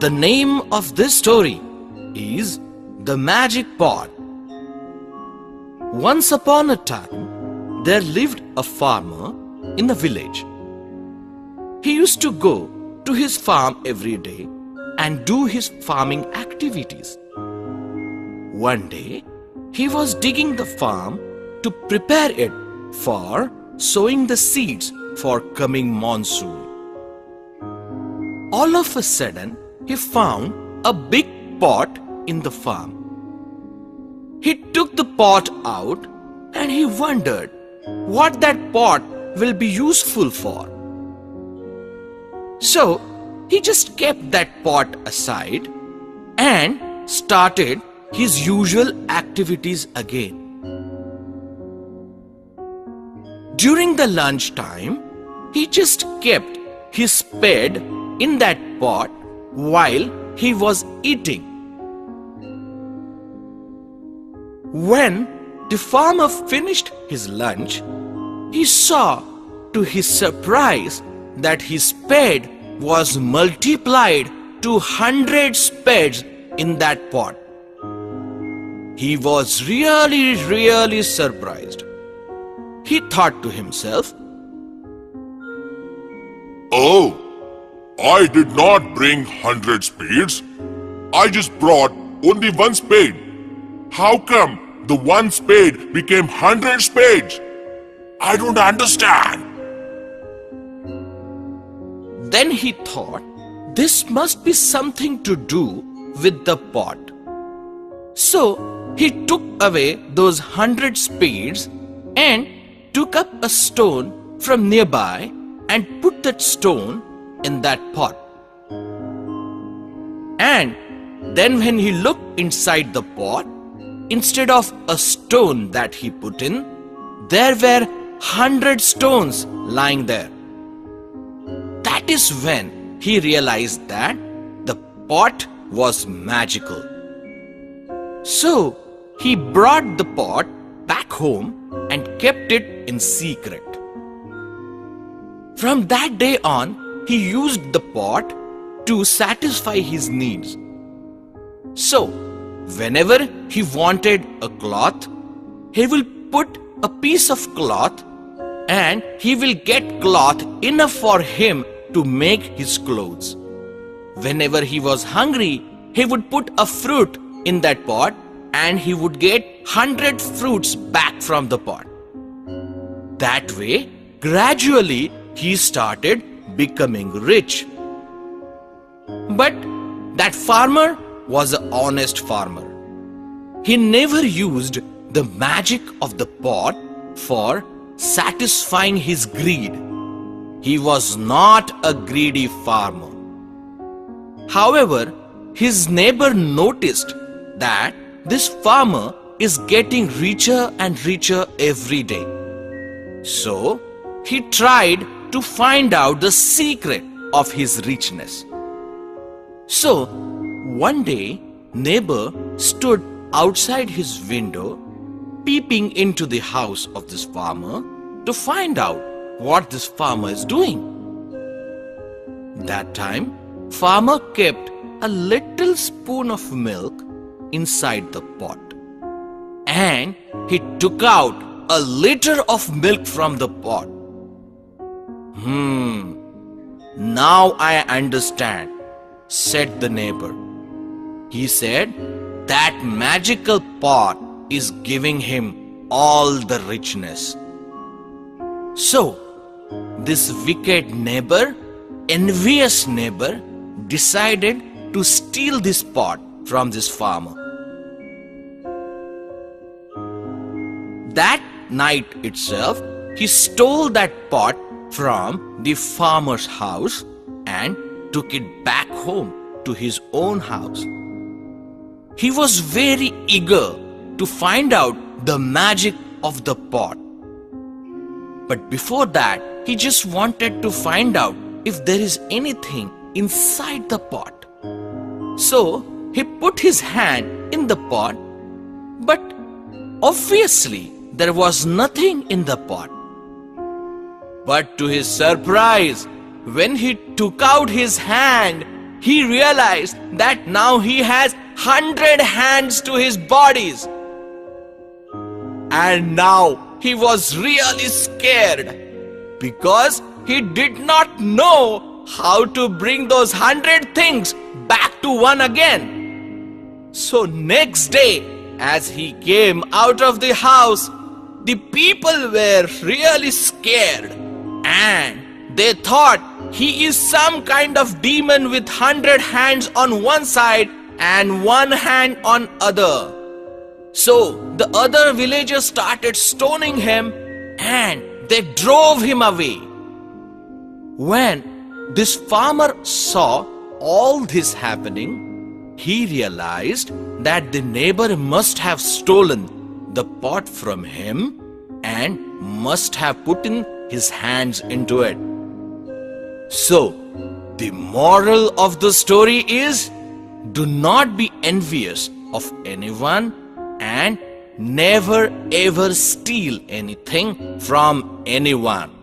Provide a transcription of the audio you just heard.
The name of this story is The Magic Pot. Once upon a time, there lived a farmer in a village. He used to go to his farm every day and do his farming activities. One day, he was digging the farm to prepare it for sowing the seeds for coming monsoon. All of a sudden, he found a big pot in the farm. He took the pot out and he wondered what that pot will be useful for. So, he just kept that pot aside and started his usual activities again. During the lunch time, he just kept his spade in that pot while he was eating. When the farmer finished his lunch, he saw to his surprise that his spade was multiplied to 100 spades in that pot. He was really surprised. He thought to himself, "Oh, I did not bring 100 spades. I just brought only one spade. How come the one spade became 100 spades? I don't understand." Then he thought this must be something to do with the pot. So he took away those 100 spades and took up a stone from nearby and put that stone in that pot. And then when he looked inside the pot, instead of a stone that he put in, there were 100 stones lying there. That is when he realized that the pot was magical. So he brought the pot back home and kept it in secret. From that day on, he used the pot to satisfy his needs. So, whenever he wanted a cloth, he will put a piece of cloth and he will get cloth enough for him to make his clothes. Whenever he was hungry, he would put a fruit in that pot and he would get 100 fruits back from the pot. That way, gradually, he started becoming rich. But that farmer was an honest farmer. He never used the magic of the pot for satisfying his greed. He was not a greedy farmer. However, his neighbor noticed that this farmer is getting richer and richer every day. So, he tried to find out the secret of his richness. So, one day, neighbor stood outside his window, peeping into the house of this farmer to find out what this farmer is doing. That time, farmer kept a little spoon of milk inside the pot. And he took out a liter of milk from the pot. Now I understand, said the neighbor. He said that magical pot is giving him all the richness. So, this wicked neighbor, envious neighbor, decided to steal this pot from this farmer. That night itself, he stole that pot from the farmer's house and took it back home to his own house. He was very eager to find out the magic of the pot. But before that, he just wanted to find out if there is anything inside the pot. So he put his hand in the pot, but obviously there was nothing in the pot. But to his surprise, when he took out his hand, he realized that now he has 100 hands to his bodies. And now he was really scared because he did not know how to bring those 100 things back to one again. So next day, as he came out of the house, the people were really scared and they thought he is some kind of demon with 100 hands on one side and one hand on other. So the other villagers started stoning him and they drove him away. When this farmer saw all this happening, he realized that the neighbor must have stolen the pot from him and must have put in his hands into it. So, the moral of the story is, do not be envious of anyone and never ever steal anything from anyone.